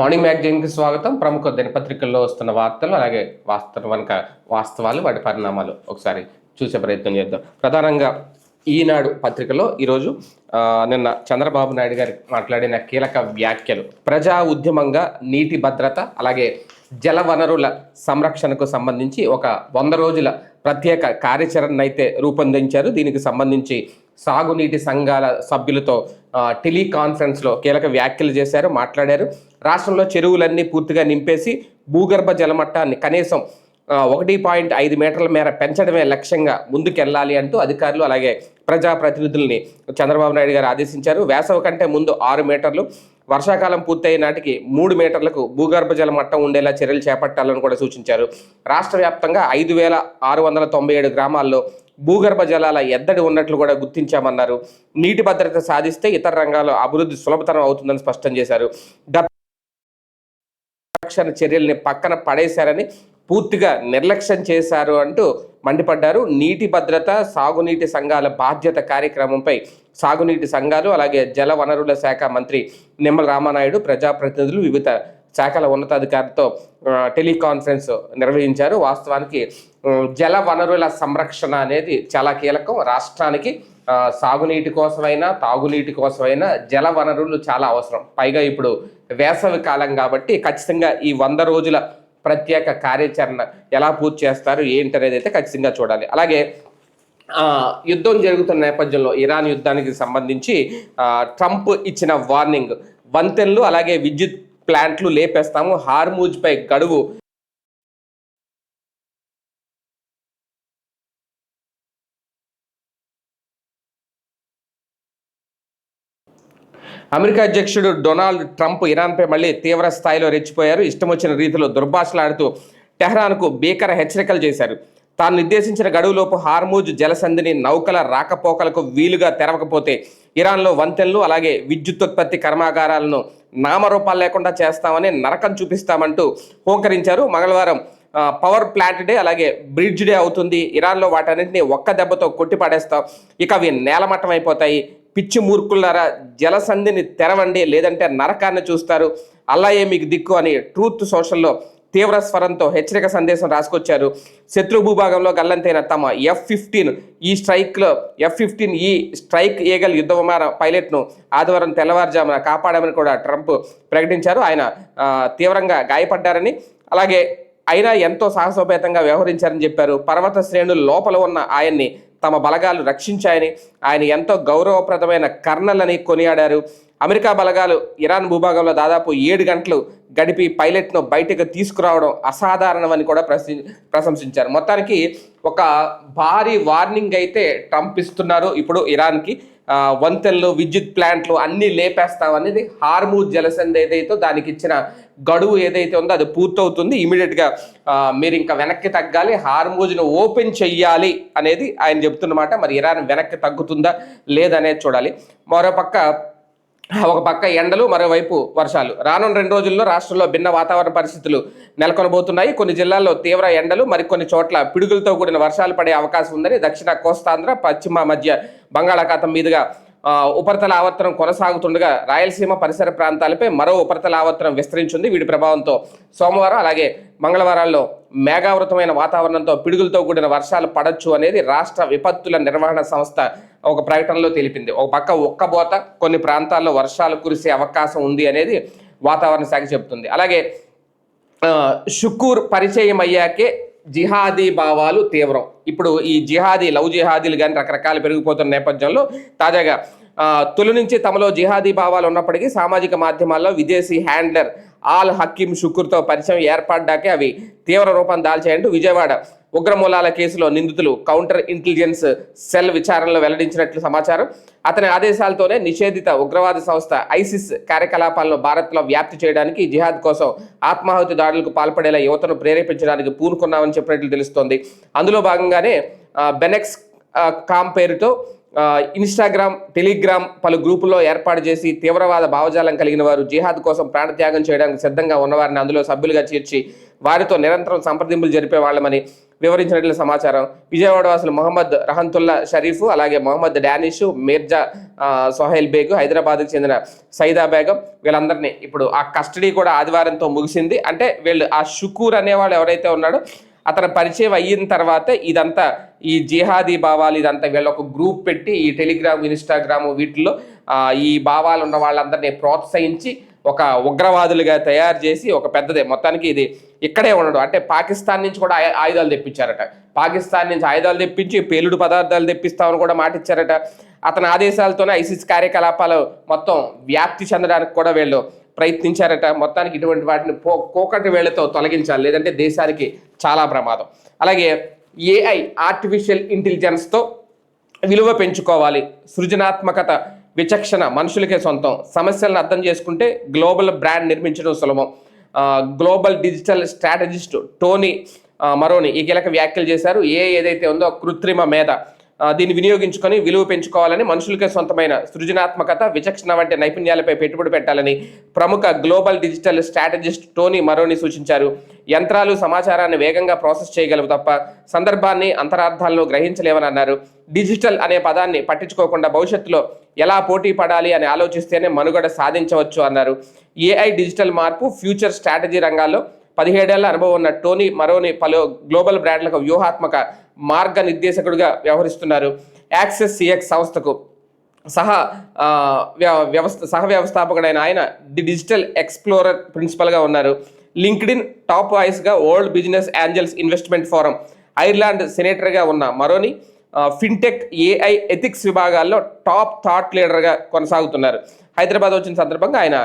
Morning మ్యాగజైన్కి స్వాగతం. ప్రముఖ దినపత్రికల్లో వస్తున్న వార్తలు, అలాగే వాస్తవాలు, వాటి పరిణామాలు ఒకసారి చూసే ప్రయత్నం చేద్దాం. ప్రధానంగా ఈనాడు పత్రికలో ఈరోజు నిన్న చంద్రబాబు నాయుడు గారు మాట్లాడిన కీలక వ్యాఖ్యలు, ప్రజా ఉద్యమంగా నీటి భద్రత అలాగే జల వనరుల సంరక్షణకు సంబంధించి ఒక 100 రోజుల ప్రత్యేక కార్యాచరణ అయితే రూపొందించారు. దీనికి సంబంధించి సాగునీటి సంఘాల సభ్యులతో టెలికాన్ఫరెన్స్లో కీలక వ్యాఖ్యలు చేశారు, మాట్లాడారు. రాష్ట్రంలో చెరువులన్నీ పూర్తిగా నింపేసి భూగర్భ జలమట్టాన్ని కనీసం 1.5 మీటర్ల మేర పెంచడమే లక్ష్యంగా ముందుకెళ్లాలి అంటూ అధికారులు అలాగే ప్రజాప్రతినిధుల్ని చంద్రబాబు నాయుడు గారు ఆదేశించారు. వేసవి కంటే ముందు 6 మీటర్లు, వర్షాకాలం పూర్తయ్యే నాటికి 3 మీటర్లకు భూగర్భ జల మట్టం ఉండేలా చర్యలు చేపట్టాలని కూడా సూచించారు. రాష్ట్ర వ్యాప్తంగా 5,697 గ్రామాల్లో భూగర్భ జలాల ఎద్దడి ఉన్నట్లు కూడా గుర్తించామన్నారు. నీటి భద్రత సాధిస్తే ఇతర రంగాల్లో అభివృద్ధి సులభతరం అవుతుందని స్పష్టం చేశారు. రక్షణ చర్యల్ని పక్కన పడేశారని, పూర్తిగా నిర్లక్ష్యం చేశారు అంటూ మండిపడ్డారు. నీటి భద్రత, సాగునీటి సంఘాల బాధ్యత కార్యక్రమంపై సాగునీటి సంఘాలు అలాగే జల వనరుల శాఖ మంత్రి నిమ్మల రామానాయుడు, ప్రజాప్రతినిధులు, వివిధ శాఖల ఉన్నతాధికారులతో టెలికాన్ఫరెన్స్ నిర్వహించారు. వాస్తవానికి జల వనరుల సంరక్షణ అనేది చాలా కీలకం. రాష్ట్రానికి సాగునీటి కోసమైనా తాగునీటి కోసమైనా జల వనరులు చాలా అవసరం. పైగా ఇప్పుడు వేసవి కాలం కాబట్టి ఖచ్చితంగా ఈ 100 రోజుల ప్రత్యేక కార్యాచరణ ఎలా పూర్తి చేస్తారు ఏంటనేది అయితే ఖచ్చితంగా చూడాలి. అలాగే యుద్ధం జరుగుతున్న నేపథ్యంలో ఇరాన్ యుద్ధానికి సంబంధించి ట్రంప్ ఇచ్చిన వార్నింగ్, వంతెనలు అలాగే విద్యుత్ ప్లాంట్లు లేపేస్తాము, హార్మూజ్ పై గడువు అమెరికా అధ్యక్షుడు డొనాల్డ్ ట్రంప్ ఇరాన్పై మళ్ళీ తీవ్ర స్థాయిలో రెచ్చిపోయారు. ఇష్టం వచ్చిన రీతిలో దుర్భాషలాడుతూ టెహ్రాన్కు భీకర హెచ్చరికలు చేశారు. తాను నిర్దేశించిన గడువులోపు హార్మూజ్ జలసంధిని నౌకల రాకపోకలకు వీలుగా తెరవకపోతే ఇరాన్లో వంతెనలు అలాగే విద్యుత్తుత్పత్తి కర్మాగారాలను నామరూపాలు లేకుండా చేస్తామని నరకం చూపిస్తామంటూ హోంకరించారు. మంగళవారం పవర్ ప్లాంట్ డే అలాగే బ్రిడ్జ్ డే అవుతుంది. ఇరాన్లో వాటన్నింటినీ ఒక్క దెబ్బతో కొట్టి పడేస్తాం, ఇక అవి నేలమట్టం అయిపోతాయి. పిచ్చి మూర్ఖులారా, జలసంధిని తెరవండి, లేదంటే నరకాన్ని చూస్తారు, అల్లాయే మీకు దిక్కు అని ట్రూత్ సోషల్లో తీవ్ర స్వరంతో హెచ్చరిక సందేశం రాసుకొచ్చారు. శత్రు భూభాగంలో గల్లంతైన తమ F-15E స్ట్రైక్ ఈగల్ యుద్ధ విమాన పైలట్ను ఆదివారం తెల్లవారుజామున కాపాడామని కూడా ట్రంప్ ప్రకటించారు. ఆయన తీవ్రంగా గాయపడ్డారని, అలాగే అయినా ఎంతో సాహసోపేతంగా వ్యవహరించారని చెప్పారు. పర్వత శ్రేణుల లోపల ఉన్న ఆయన్ని తమ బలగాలు రక్షించాయని, ఆయన ఎంతో గౌరవప్రదమైన కర్నలని కొనియాడారు. అమెరికా బలగాలు ఇరాన్ భూభాగంలో దాదాపు 7 గంటలు గడిపి పైలట్ను బయటకు తీసుకురావడం అసాధారణమని కూడా ప్రశంసించారు. మొత్తానికి ఒక భారీ వార్నింగ్ అయితే ట్రంప్ ఇస్తున్నారు. ఇప్పుడు ఇరాన్కి వంతెనలు, విద్యుత్ ప్లాంట్లు అన్నీ లేపేస్తామనేది, హార్మూజ్ జలసంధి ఏదైతే దానికి ఇచ్చిన గడువు ఏదైతే ఉందో అది పూర్తవుతుంది. ఇమీడియట్గా మీరు ఇంకా వెనక్కి తగ్గాలి, హార్మూజ్ను ఓపెన్ చెయ్యాలి అనేది ఆయన చెబుతున్నమాట. మరి ఇరాన్ వెనక్కి తగ్గుతుందా లేదనేది చూడాలి. ఒక పక్క ఎండలు, మరోవైపు వర్షాలు. రానున్న 2 రోజుల్లో రాష్ట్రంలో భిన్న వాతావరణ పరిస్థితులు నెలకొనబోతున్నాయి. కొన్ని జిల్లాల్లో తీవ్ర ఎండలు, మరికొన్ని చోట్ల పిడుగులతో కూడిన వర్షాలు పడే అవకాశం ఉందని దక్షిణ కోస్తాంధ్ర, పశ్చిమ మధ్య బంగాళాఖాతం మీదుగా ఉపరితల ఆవర్తనం కొనసాగుతుండగా రాయలసీమ పరిసర ప్రాంతాలపై మరో ఉపరితల ఆవర్తనం విస్తరించింది. వీటి ప్రభావంతో సోమవారం అలాగే మంగళవారాల్లో మేఘావృతమైన వాతావరణంతో పిడుగులతో కూడిన వర్షాలు పడొచ్చు అనేది రాష్ట్ర విపత్తుల నిర్వహణ సంస్థ ఒక ప్రకటనలో తెలిపింది. ఒక పక్క ఒక్కబోత, కొన్ని ప్రాంతాల్లో వర్షాలు కురిసే అవకాశం ఉంది అనేది వాతావరణ శాఖ చెబుతుంది. అలాగే షుకూర్ పరిచయం అయ్యాకే జిహాదీ భావాలు తీవ్రం. ఇప్పుడు ఈ లవ్ జిహాదీలు కానీ రకరకాలు పెరిగిపోతున్న నేపథ్యంలో తాజాగా తొలి నుంచి తమలో జిహాదీ భావాలు ఉన్నప్పటికీ సామాజిక మాధ్యమాల్లో విదేశీ హ్యాండ్లర్ ఆల్ హకీం షుకూర్తో పరిచయం ఏర్పడ్డాకే అవి తీవ్ర రూపం దాల్చాయంటూ విజయవాడ ఉగ్రమూలాల కేసులో నిందితులు కౌంటర్ ఇంటెలిజెన్స్ సెల్ విచారణలో వెల్లడించినట్లు సమాచారం. అతని ఆదేశాలతోనే నిషేధిత ఉగ్రవాద సంస్థ ఐసిస్ కార్యకలాపాలను భారత్లో వ్యాప్తి చేయడానికి, జిహాద్ కోసం ఆత్మాహుతి దాడులకు పాల్పడేలా యువతను ప్రేరేపించడానికి పూనుకున్నామని చెప్పినట్లు తెలుస్తోంది. అందులో భాగంగానే బెనెక్స్ కామ్ పేరుతో ఇన్స్టాగ్రామ్, టెలిగ్రామ్ పలు గ్రూపుల్లో ఏర్పాటు చేసి తీవ్రవాద భావజాలం కలిగిన వారు జిహాద్ కోసం ప్రాణత్యాగం చేయడానికి సిద్ధంగా ఉన్నవారిని అందులో సభ్యులుగా చేర్చి వారితో నిరంతరం సంప్రదింపులు జరిపే వాళ్ళమని వివరించినట్లు సమాచారం. విజయవాడ వాసులు మొహమ్మద్ రహంతుల్లా షరీఫ్, అలాగే మొహమ్మద్ డానిష్, మీర్జా సోహెల్ బేగ్, హైదరాబాద్కు చెందిన సైదా బేగం, వీళ్ళందరినీ ఇప్పుడు ఆ కస్టడీ కూడా ఆదివారంతో ముగిసింది. అంటే వీళ్ళు ఆ షుకూర్ అనేవాళ్ళు ఎవరైతే ఉన్నాడో అతను పరిచయం అయిన తర్వాత ఇదంతా ఈ జిహాదీ భావాలు ఇదంతా వీళ్ళ ఒక గ్రూప్ పెట్టి ఈ టెలిగ్రామ్, ఇన్స్టాగ్రామ్ వీటిల్లో ఈ భావాలు ఉన్న వాళ్ళందరినీ ప్రోత్సహించి ఒక ఉగ్రవాదులుగా తయారు చేసి ఒక పెద్దదే మొత్తానికి ఇది ఇక్కడే ఉండడు. అంటే పాకిస్తాన్ నుంచి కూడా ఆయుధాలు తెప్పించారట. పాకిస్తాన్ నుంచి ఆయుధాలు తెప్పించి పేలుడు పదార్థాలు తెప్పిస్తామని కూడా మాట ఇచ్చారట. అతని ఆదేశాలతోనే ఐసిస్ కార్యకలాపాలు మొత్తం వ్యాప్తి చెందడానికి కూడా వీళ్ళు ప్రయత్నించారట. మొత్తానికి ఇటువంటి వాటిని కోకటి వేళ్లతో తొలగించాలి, లేదంటే దేశానికి చాలా ప్రమాదం. అలాగే ఏఐ ఆర్టిఫిషియల్ ఇంటెలిజెన్స్తో విలువ పెంచుకోవాలి, సృజనాత్మకత విచక్షణ మనుషులకే సొంతం, సమస్యలను అర్థం చేసుకుంటే గ్లోబల్ బ్రాండ్ నిర్మించడం సులభం. గ్లోబల్ డిజిటల్ స్ట్రాటజిస్ట్ టోనీ మరోని ఈ కీలక వ్యాఖ్యలు చేశారు. ఏదైతే ఉందో కృత్రిమ మేధ దీన్ని వినియోగించుకొని విలువ పెంచుకోవాలని, మనుషులకే సొంతమైన సృజనాత్మకత విచక్షణ వంటి నైపుణ్యాలపై పెట్టుబడి పెట్టాలని ప్రముఖ గ్లోబల్ డిజిటల్ స్ట్రాటజిస్ట్ టోనీ మరోని సూచించారు. యంత్రాలు సమాచారాన్ని వేగంగా ప్రాసెస్ చేయగలవు తప్ప సందర్భాన్ని అంతరార్థాలను గ్రహించలేవని అన్నారు. డిజిటల్ అనే పదాన్ని పట్టించుకోకుండా భవిష్యత్తులో ఎలా పోటీ పడాలి అని ఆలోచిస్తేనే మనుగడ సాధించవచ్చు అన్నారు. ఏఐ డిజిటల్ మార్పు ఫ్యూచర్ స్ట్రాటజీ రంగాల్లో 17 ఏళ్ల అనుభవం ఉన్న టోనీ మరోని పలు గ్లోబల్ బ్రాండ్లకు వ్యూహాత్మక మార్గ నిర్దేశకుడిగా వ్యవహరిస్తున్నారు. యాక్సెస్ సిఎక్స్ సంస్థకు సహ వ్యవస్థాపకుడైన ఆయన ది డిజిటల్ ఎక్స్ప్లోరర్ ప్రిన్సిపల్గా ఉన్నారు. లింక్డ్ఇన్ టాప్ వాయిస్గా world business angels investment forum Ireland సెనేటర్గా ఉన్న మరోని ఫిన్టెక్ ఏఐ ఎథిక్స్ విభాగాల్లో టాప్ థాట్ లీడర్గా కొనసాగుతున్నారు. హైదరాబాద్ వచ్చిన సందర్భంగా ఆయన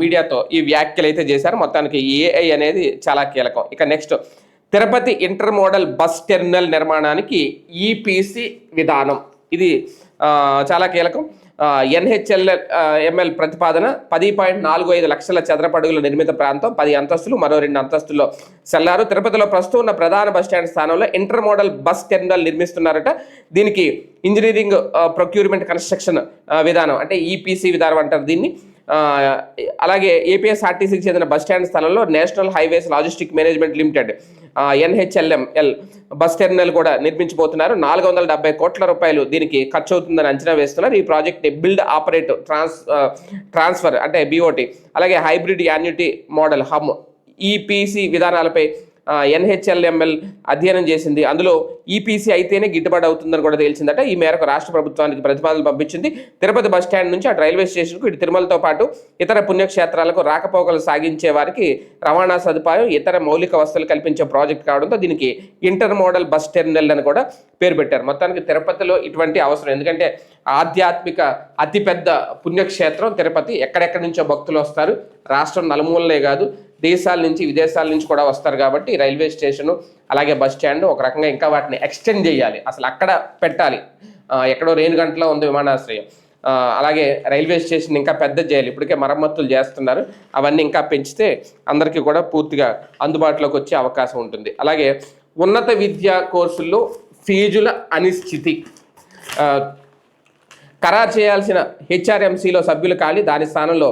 మీడియాతో ఈ వ్యాఖ్యలు అయితే చేశారు. మొత్తానికి ఏఐ అనేది చాలా కీలకం. ఇక next, Tirupati inter model bus terminal నిర్మాణానికి ఈపీసీ విధానం, ఇది చాలా కీలకం. ఎన్హెచ్ఎల్ఎంఎల్ ప్రతిపాదన 10.45 లక్షల చదరపు అడుగుల నిర్మిత ప్రాంతం, 10 అంతస్తులు, మరో 2 అంతస్తుల్లో సెల్లారు. తిరుపతిలో ప్రస్తుతం ఉన్న ప్రధాన బస్టాండ్ స్థానంలో ఇంటర్ మోడల్ బస్ టెర్మినల్ నిర్మిస్తున్నారట. దీనికి ఇంజనీరింగ్ ప్రొక్యూర్మెంట్ కన్స్ట్రక్షన్ విధానం అంటే ఈపీసీ విధానం అంటారు దీన్ని. అలాగే ఏపీఎస్ఆర్టీసీకి చెందిన బస్టాండ్ స్థలంలో national highways logistic management limited NHLML bus terminal కూడా నిర్మించబోతున్నారు. 470 కోట్ల రూపాయలు దీనికి ఖర్చు అవుతుందని అంచనా వేస్తున్నారు. ఈ ప్రాజెక్ట్ని బిల్డ్ ఆపరేట్ ట్రాన్స్ఫర్ అంటే బీఓటీ, అలాగే హైబ్రిడ్ యాన్యుటీ మోడల్ హమ్ ఈపీసీ విధానాలపై ఎన్హెచ్ఎల్ఎంఎల్ అధ్యయనం చేసింది. అందులో ఈపీసీ అయితేనే గిట్టుబాటు అవుతుందని కూడా తేల్చిందట. ఈ మేరకు రాష్ట్ర ప్రభుత్వానికి ప్రతిపాదనలు పంపించింది. తిరుపతి బస్ స్టాండ్ నుంచి అటు రైల్వే స్టేషన్కు, ఇటు తిరుమలతో పాటు ఇతర పుణ్యక్షేత్రాలకు రాకపోకలు సాగించే వారికి రవాణా సదుపాయం, ఇతర మౌలిక వసతులు కల్పించే ప్రాజెక్ట్ కావడంతో దీనికి ఇంటర్ మోడల్ బస్ టెర్మినల్ అని కూడా పేరు పెట్టారు. మొత్తానికి తిరుపతిలో ఇటువంటి అవసరం, ఎందుకంటే ఆధ్యాత్మిక అతిపెద్ద పుణ్యక్షేత్రం తిరుపతి. ఎక్కడెక్కడి నుంచో భక్తులు వస్తారు, రాష్ట్రం నలుమూలనే కాదు దేశాల నుంచి విదేశాల నుంచి కూడా వస్తారు. కాబట్టి రైల్వే స్టేషను అలాగే బస్ స్టాండ్ ఒక రకంగా ఇంకా వాటిని ఎక్స్టెండ్ చేయాలి, అసలు అక్కడ పెట్టాలి. ఎక్కడో రేణుగంటలో ఉంది విమానాశ్రయం, అలాగే రైల్వే స్టేషన్ ఇంకా పెద్ద చేయాలి. ఇప్పటికే మరమ్మతులు చేస్తున్నారు, అవన్నీ ఇంకా పెంచితే అందరికీ కూడా పూర్తిగా అందుబాటులోకి వచ్చే అవకాశం ఉంటుంది. అలాగే ఉన్నత విద్యా కోర్సుల్లో ఫీజుల అనిశ్చితి, ఖరారు చేయాల్సిన హెచ్ఆర్ఎంసీలో సభ్యులు ఖాళీ, దాని స్థానంలో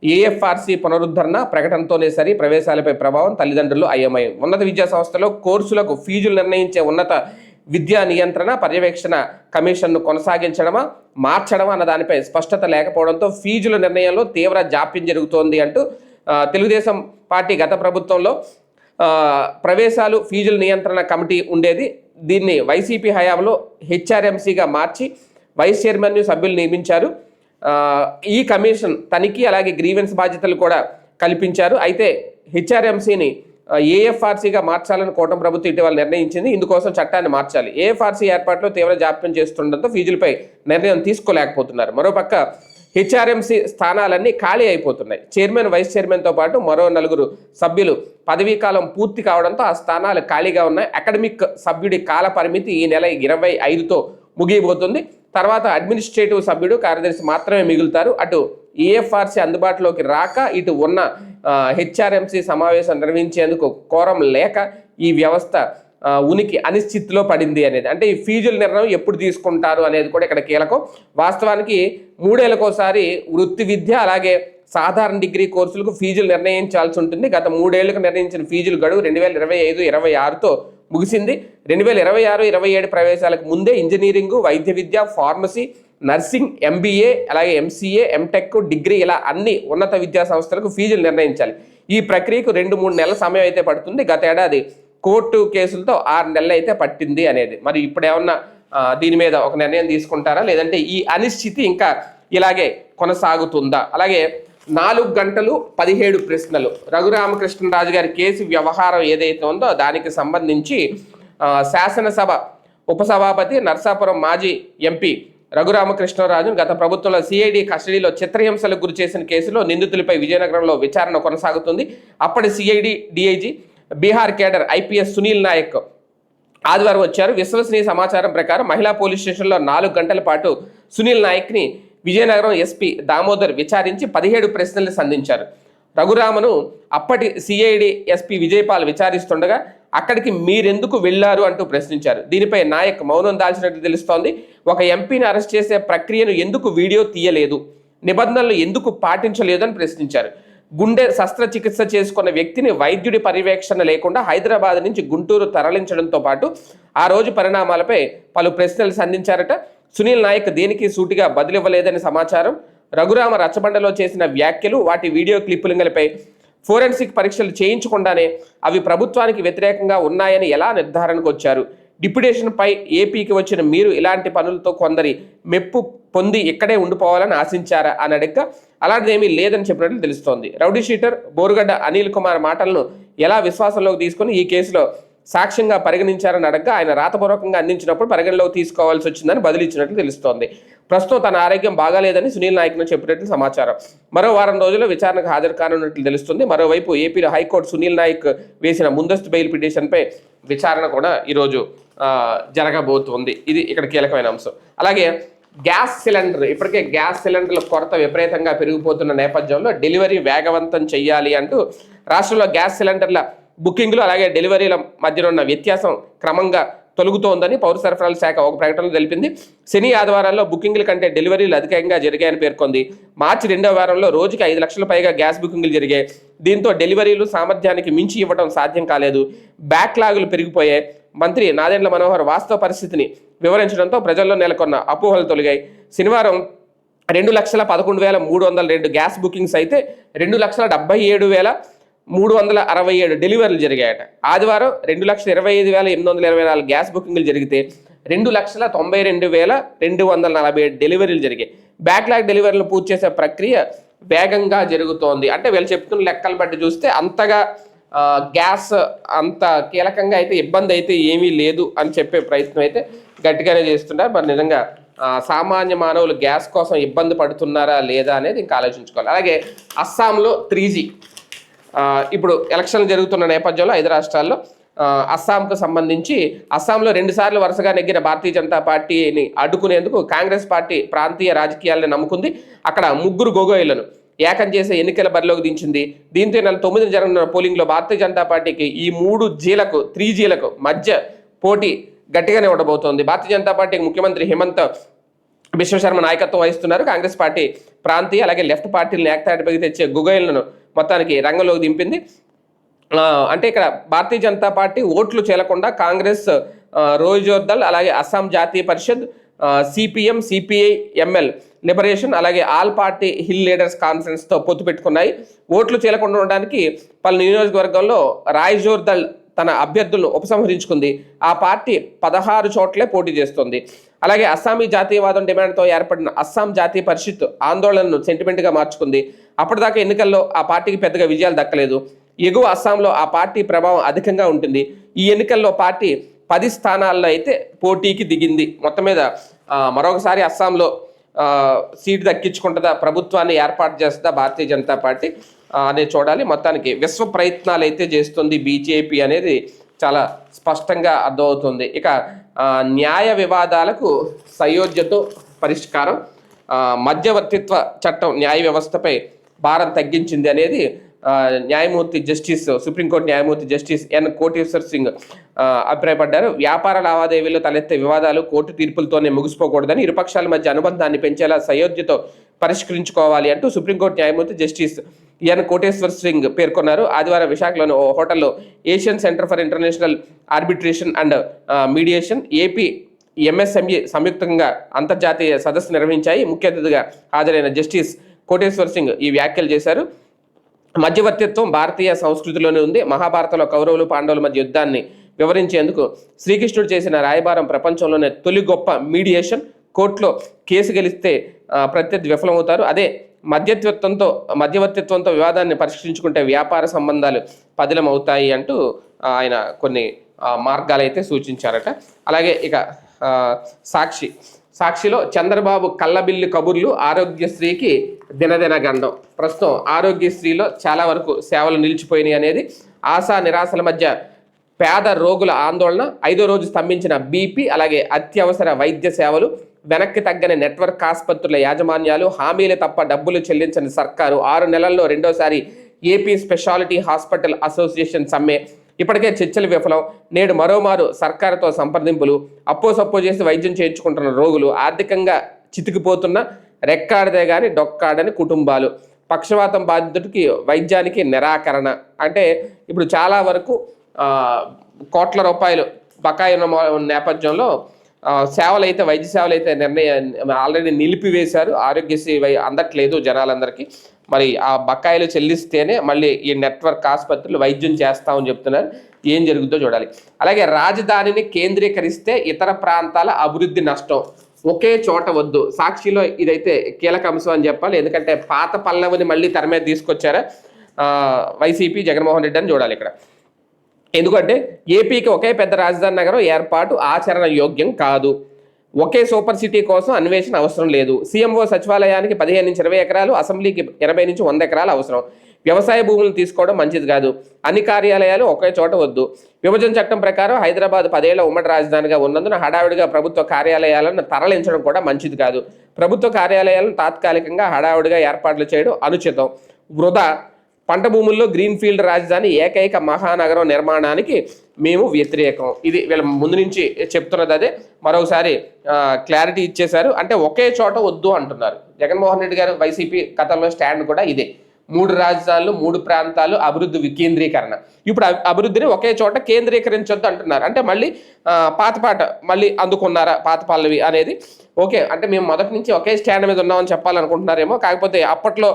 ఏఎఫ్ఆర్సీ పునరుద్ధరణ ప్రకటనతోనే సరి, ప్రవేశాలపై ప్రభావం, తల్లిదండ్రులు అయోమయం. ఉన్నత విద్యా సంస్థలో కోర్సులకు ఫీజులు నిర్ణయించే ఉన్నత విద్యా నియంత్రణ పర్యవేక్షణ కమిషన్ను కొనసాగించడమా మార్చడమా అన్న దానిపై స్పష్టత లేకపోవడంతో ఫీజుల నిర్ణయంలో తీవ్ర జాప్యం జరుగుతోంది అంటూ తెలుగుదేశం పార్టీ గత ప్రభుత్వంలో ప్రవేశాలు ఫీజుల నియంత్రణ కమిటీ ఉండేది. దీన్ని వైసీపీ హయాంలో హెచ్ఆర్ఎంసీగా మార్చి వైస్ చైర్మన్ సభ్యులు నియమించారు. ఈ కమిషన్ తనిఖీ అలాగే గ్రీవెన్స్ బాధ్యతలు కూడా కల్పించారు. అయితే హెచ్ఆర్ఎంసీని ఏఎఫ్ఆర్సీగా మార్చాలని కూటమి ప్రభుత్వం ఇటీవల నిర్ణయించింది. ఇందుకోసం చట్టాన్ని మార్చాలి. ఏఎఫ్ఆర్సీ ఏర్పాటులో తీవ్ర జాప్యం చేస్తుండటంతో ఫీజులపై నిర్ణయం తీసుకోలేకపోతున్నారు. మరోపక్క హెచ్ఆర్ఎంసీ స్థానాలన్నీ ఖాళీ అయిపోతున్నాయి. చైర్మన్, వైస్ చైర్మన్తో పాటు మరో 4 సభ్యులు పదవీకాలం పూర్తి కావడంతో ఆ స్థానాలు ఖాళీగా ఉన్నాయి. అకాడమిక్ సభ్యుడి కాల పరిమితి ఈ నెల 25తో ముగియబోతుంది. తర్వాత అడ్మినిస్ట్రేటివ్ సభ్యుడు, కార్యదర్శి మాత్రమే మిగులుతారు. అటు ఏఎఫ్ఆర్సీ అందుబాటులోకి రాక, ఇటు ఉన్న హెచ్ఆర్ఎంసీ సమావేశం నిర్వహించేందుకు కోరం లేక ఈ వ్యవస్థ ఉనికి అనిశ్చితిలో పడింది అనేది. అంటే ఈ ఫీజుల నిర్ణయం ఎప్పుడు తీసుకుంటారు అనేది కూడా ఇక్కడ కీలకం. వాస్తవానికి 3 ఏళ్లకోసారి వృత్తి విద్య అలాగే సాధారణ డిగ్రీ కోర్సులకు ఫీజులు నిర్ణయించాల్సి ఉంటుంది. గత 3 ఏళ్లకు నిర్ణయించిన ఫీజుల గడువు 2025-26తో ముగిసింది. 2026-27 ప్రవేశాలకు ముందే ఇంజనీరింగ్, వైద్య విద్య, ఫార్మసీ, నర్సింగ్, MBA, అలాగే MCA, MTech, డిగ్రీ ఇలా అన్ని ఉన్నత విద్యా సంస్థలకు ఫీజులు నిర్ణయించాలి. ఈ ప్రక్రియకు 2-3 నెలల సమయం అయితే పడుతుంది. గత ఏడాది కోర్టు కేసులతో 6 నెలలు అయితే పట్టింది అనేది. మరి ఇప్పుడు ఏమన్నా దీని మీద ఒక నిర్ణయం తీసుకుంటారా, లేదంటే ఈ అనిశ్చితి ఇంకా ఇలాగే కొనసాగుతుందా? అలాగే 4 గంటలు 17 ప్రశ్నలు రఘురామకృష్ణరాజు గారి కేసు వ్యవహారం ఏదైతే ఉందో దానికి సంబంధించి శాసనసభ ఉపసభాపతి నర్సాపురం మాజీ ఎంపీ రఘురామకృష్ణరాజును గత ప్రభుత్వంలో CID కస్టడీలో చిత్రహింసలకు గురి చేసిన కేసులో నిందితులపై విజయనగరంలో విచారణ కొనసాగుతుంది. అప్పటి CID DIG Bihar cadre IPS Sunil Nayak ఆదివారం వచ్చారు. విశ్వసనీయ సమాచారం ప్రకారం మహిళా పోలీస్ స్టేషన్లో 4 గంటల పాటు సునీల్ నాయక్ని విజయనగరం SP దామోదర్ విచారించి 17 ప్రశ్నలు సంధించారు. రఘురామను అప్పటి CID SP విజయపాల్ విచారిస్తుండగా అక్కడికి మీరెందుకు వెళ్లారు అంటూ ప్రశ్నించారు. దీనిపై నాయక్ మౌనం దాల్చినట్లు తెలుస్తోంది. ఒక ఎంపీని అరెస్ట్ చేసే ప్రక్రియను ఎందుకు వీడియో తీయలేదు, నిబంధనలు ఎందుకు పాటించలేదు అని ప్రశ్నించారు. గుండె శస్త్రచికిత్స చేసుకున్న వ్యక్తిని వైద్యుడి పర్యవేక్షణ లేకుండా హైదరాబాద్ నుంచి గుంటూరు తరలించడంతో పాటు ఆ రోజు పరిణామాలపై పలు ప్రశ్నలు సంధించారట. సునీల్ నాయక్ దేనికి సూటిగా బదిలివ్వలేదని సమాచారం. రఘురామ రచ్చబండలో చేసిన వ్యాఖ్యలు, వాటి వీడియో క్లిప్పులింగలపై ఫోరెన్సిక్ పరీక్షలు చేయించకుండానే అవి ప్రభుత్వానికి వ్యతిరేకంగా ఉన్నాయని ఎలా నిర్ధారణకు వచ్చారు? డిప్యుటేషన్పై ఏపీకి వచ్చిన మీరు ఇలాంటి పనులతో కొందరి మెప్పు పొంది ఇక్కడే ఉండిపోవాలని ఆశించారా అని అడగ్గా అలాంటిదేమీ లేదని చెప్పినట్లు తెలుస్తోంది. రౌడీ షీటర్ బోరుగడ్డ అనిల్ కుమార్ మాటలను ఎలా విశ్వాసంలోకి తీసుకుని ఈ కేసులో సాక్ష్యంగా పరిగణించారని అడగ్గా ఆయన రాతపూర్వకంగా అందించినప్పుడు పరిగణలోకి తీసుకోవాల్సి వచ్చిందని బదిలిచ్చినట్లు తెలుస్తోంది. ప్రస్తుతం తన ఆరోగ్యం బాగాలేదని సునీల్ నాయక్ను చెప్పినట్లు సమాచారం. మరో వారం రోజుల్లో విచారణకు హాజరు కానున్నట్లు తెలుస్తుంది. మరోవైపు ఏపీలో హైకోర్టు సునీల్ నాయక్ వేసిన ముందస్తు బెయిల్ పిటిషన్పై విచారణ కూడా ఈరోజు జరగబోతుంది. ఇది ఇక్కడ కీలకమైన అంశం. అలాగే గ్యాస్ సిలిండర్, ఇప్పటికే గ్యాస్ సిలిండర్ల కొరత విపరీతంగా పెరిగిపోతున్న నేపథ్యంలో డెలివరీ వేగవంతం చేయాలి అంటూ రాష్ట్రంలో గ్యాస్ సిలిండర్ల బుకింగ్లు అలాగే డెలివరీల మధ్యన ఉన్న వ్యత్యాసం క్రమంగా తొలగుతోందని పౌర సరఫరాల శాఖ ఒక ప్రకటనలో తెలిపింది. శని ఆదివారాల్లో బుకింగ్ల కంటే డెలివరీలు అధికంగా జరిగాయని పేర్కొంది. మార్చి 2వ వారంలో రోజుకి 5 లక్షల పైగా గ్యాస్ బుకింగ్లు జరిగాయి. దీంతో డెలివరీలు సామర్థ్యానికి మించి ఇవ్వడం సాధ్యం కాలేదు. బ్యాక్లాగులు పెరిగిపోయాయి. మంత్రి నాదెండ్ల మనోహర్ వాస్తవ పరిస్థితిని వివరించడంతో ప్రజల్లో నెలకొన్న అపోహలు తొలగాయి. శనివారం 2,11,302 గ్యాస్ బుకింగ్స్ అయితే 2,77,367 డెలివరీలు జరిగాయట. ఆదివారం 2,25,824 గ్యాస్ బుకింగ్లు జరిగితే 2,92,247 డెలివరీలు జరిగాయి. బ్యాక్లాగ్ డెలివరీలు పూర్తి చేసే ప్రక్రియ వేగంగా జరుగుతోంది. అంటే వీళ్ళు చెప్తున్న లెక్కలు బట్టి చూస్తే అంతగా గ్యాస్ అంత కీలకంగా అయితే ఇబ్బంది అయితే ఏమీ లేదు అని చెప్పే ప్రయత్నం అయితే గట్టిగానే చేస్తున్నారు. మరి నిజంగా సామాన్య మానవులు గ్యాస్ కోసం ఇబ్బంది పడుతున్నారా లేదా అనేది ఇంకా ఆలోచించుకోవాలి. అలాగే అస్సాంలో 3G ఇప్పుడు ఎలక్షన్లు జరుగుతున్న నేపథ్యంలో 5 రాష్ట్రాల్లో అస్సాంకు సంబంధించి అస్సాంలో 2 సార్లు వరుసగా నెగ్గిన భారతీయ జనతా పార్టీని అడ్డుకునేందుకు కాంగ్రెస్ పార్టీ ప్రాంతీయ రాజకీయాలను నమ్ముకుంది. అక్కడ 3 గొగోయిలను ఏకం చేసే ఎన్నికల బరిలోకి దించింది. దీంతో నెల 9 జరగనున్న పోలింగ్లో భారతీయ జనతా పార్టీకి ఈ 3Gలకు మధ్య పోటీ గట్టిగానే ఉండబోతోంది. భారతీయ జనతా పార్టీకి ముఖ్యమంత్రి హిమంత్ బిశ్వశర్మ నాయకత్వం వహిస్తున్నారు. కాంగ్రెస్ పార్టీ ప్రాంతీయ అలాగే లెఫ్ట్ పార్టీలను ఏకతాటిపైకి తెచ్చే గొగోయిలను మొత్తానికి రంగంలోకి దింపింది. అంటే ఇక్కడ భారతీయ జనతా పార్టీ ఓట్లు చేలకుండా కాంగ్రెస్, రోజ్దళ్ అలాగే అస్సాం జాతీయ పరిషత్, CPM, CPI, ML లిబరేషన్ అలాగే ఆల్ పార్టీ హిల్ లీడర్స్ కాన్ఫరెన్స్తో పొత్తు పెట్టుకున్నాయి. ఓట్లు చేలకుండా ఉండడానికి పలు నియోజకవర్గంలో రాయ్జోర్దళ్ తన అభ్యర్థులను ఉపసంహరించుకుంది. ఆ పార్టీ 16 చోట్లే పోటీ చేస్తుంది. అలాగే అస్సామీ జాతీయవాదం డిమాండ్తో ఏర్పడిన అస్సాం జాతీయ పరిషత్ ఆందోళనను సెంటిమెంట్గా మార్చుకుంది. అప్పటిదాకా ఎన్నికల్లో ఆ పార్టీకి పెద్దగా విజయాలు దక్కలేదు. ఎగువ అస్సాంలో ఆ పార్టీ ప్రభావం అధికంగా ఉంటుంది. ఈ ఎన్నికల్లో పార్టీ 10 స్థానాల్లో అయితే పోటీకి దిగింది. మొత్తం మీద మరొకసారి అస్సాంలో సీటు దక్కించుకుంటుందా, ప్రభుత్వాన్ని ఏర్పాటు చేస్తుందా భారతీయ జనతా పార్టీ అనేది చూడాలి. మొత్తానికి విశ్వ ప్రయత్నాలు అయితే చేస్తుంది BJP అనేది చాలా స్పష్టంగా అర్థమవుతుంది. ఇక న్యాయ వివాదాలకు సయోధ్యతో పరిష్కారం, మధ్యవర్తిత్వ చట్టం న్యాయ వ్యవస్థపై భారం తగ్గించింది అనేది న్యాయమూర్తి జస్టిస్ సుప్రీంకోర్టు న్యాయమూర్తి జస్టిస్ N. కోటేశ్వర్ సింగ్ అభిప్రాయపడ్డారు. వ్యాపార లావాదేవీల్లో తలెత్తే వివాదాలు కోర్టు తీర్పులతోనే ముగిసిపోకూడదని, ఇరుపక్షాల మధ్య అనుబంధాన్ని పెంచేలా సయోధ్యతో పరిష్కరించుకోవాలి అంటూ సుప్రీంకోర్టు న్యాయమూర్తి జస్టిస్ ఎన్ కోటేశ్వర్ సింగ్ పేర్కొన్నారు. ఆదివారం విశాఖలోని ఓ హోటల్లో Asian centre for international arbitration and mediation AP MSME సంయుక్తంగా అంతర్జాతీయ సదస్సు నిర్వహించాయి. ముఖ్య అతిథిగా హాజరైన జస్టిస్ కోటేశ్వర్ సింగ్ ఈ వ్యాఖ్యలు చేశారు. మధ్యవర్తిత్వం భారతీయ సంస్కృతిలోనే ఉంది. మహాభారతంలో కౌరవులు పాండవుల మధ్య యుద్ధాన్ని వివరించేందుకు శ్రీకృష్ణుడు చేసిన రాయబారం ప్రపంచంలోనే తొలి గొప్ప మీడియేషన్. కోర్టులో కేసు గెలిస్తే ప్రత్యర్థి విఫలమవుతారు. అదే మధ్యవర్తిత్వంతో వివాదాన్ని పరిష్కరించుకుంటే వ్యాపార సంబంధాలు పదిలమవుతాయి అంటూ ఆయన కొన్ని మార్గాలు అయితే సూచించారట. అలాగే ఇక సాక్షిలో చంద్రబాబు కళ్ళబిల్లి కబుర్లు, ఆరోగ్యశ్రీకి దినదిన గండం. ప్రస్తుతం ఆరోగ్యశ్రీలో చాలా వరకు సేవలు నిలిచిపోయినాయి అనేది ఆశా నిరాశల మధ్య పేద రోగుల ఆందోళన. 5వ రోజు స్తంభించిన బీపీ, అలాగే అత్యవసర వైద్య సేవలు, వెనక్కి తగ్గని నెట్వర్క్ ఆసుపత్రుల యాజమాన్యాలు, హామీలు తప్ప డబ్బులు చెల్లించని సర్కారు, 6 నెలల్లో రెండోసారి ఏపీ స్పెషాలిటీ హాస్పిటల్ అసోసియేషన్ సమ్మె, ఇప్పటికే చర్చలు విఫలం. నేడు మరోమారు సర్కారుతో సంప్రదింపులు, అప్పో చేసి వైద్యం చేయించుకుంటున్న రోగులు, ఆర్థికంగా చితికిపోతున్న రెక్కాడితే కానీ డొక్కాడని కుటుంబాలు, పక్షవాతం బాధితుడికి వైద్యానికి నిరాకరణ. అంటే ఇప్పుడు చాలా వరకు కోట్ల రూపాయలు బకాయి ఉన్న నేపథ్యంలో సేవలు అయితే వైద్య సేవలు అయితే ఆల్రెడీ నిలిపివేశారు. ఆరోగ్యశ్రీ అందట్లేదు జనాలందరికీ. మరి ఆ బకాయిలు చెల్లిస్తేనే మళ్ళీ ఈ నెట్వర్క్ ఆసుపత్రులు వైద్యం చేస్తామని చెప్తున్నారు. ఏం జరుగుతుందో చూడాలి. అలాగే రాజధానిని కేంద్రీకరిస్తే ఇతర ప్రాంతాల అభివృద్ధి నష్టం, ఒకే చోట వద్దు. సాక్షిలో ఇదైతే కీలక అంశం అని చెప్పాలి. ఎందుకంటే పాత పల్లవిని మళ్ళీ తెర మీద తీసుకొచ్చారా వైసీపీ, జగన్మోహన్ రెడ్డి అని చూడాలి ఇక్కడ. ఎందుకంటే ఏపీకి ఒకే పెద్ద రాజధాని నగరం ఏర్పాటు ఆచరణ యోగ్యం కాదు. ఒకే సూపర్ సిటీ కోసం అన్వేషణ అవసరం లేదు. సీఎంఓ సచివాలయానికి 15 నుంచి 20 ఎకరాలు, అసెంబ్లీకి 80 నుంచి 100 ఎకరాలు అవసరం. వ్యవసాయ భూములను తీసుకోవడం మంచిది కాదు. అన్ని కార్యాలయాలు ఒకే చోట వద్దు. విభజన చట్టం ప్రకారం హైదరాబాద్ 10 ఏళ్ల ఉమ్మడి రాజధానిగా ఉన్నందున హడావిడిగా ప్రభుత్వ కార్యాలయాలను తరలించడం కూడా మంచిది కాదు. ప్రభుత్వ కార్యాలయాలను తాత్కాలికంగా హడావిడిగా ఏర్పాట్లు చేయడం అనుచితం, వృధా. పంట భూముల్లో గ్రీన్ఫీల్డ్ రాజధాని, ఏకైక మహానగరం నిర్మాణానికి మేము వ్యతిరేకం. ఇది వీళ్ళ ముందు నుంచి చెప్తున్నది అదే. మరోసారి క్లారిటీ ఇచ్చేశారు. అంటే ఒకే చోట వద్దు అంటున్నారు జగన్మోహన్ రెడ్డి గారు. వైసీపీ గతంలో స్టాండ్ కూడా ఇదే. 3 రాజధానులు, 3 ప్రాంతాలు, అభివృద్ధి వికేంద్రీకరణ. ఇప్పుడు అభివృద్ధిని ఒకే చోట కేంద్రీకరించొద్దు అంటున్నారు. అంటే మళ్ళీ పాత మళ్ళీ అందుకున్నారా పాత పల్లవి అనేది. ఓకే, అంటే మేము మొదటి నుంచి ఒకే స్టాండ్ మీద ఉన్నామని చెప్పాలనుకుంటున్నారేమో. కాకపోతే అప్పట్లో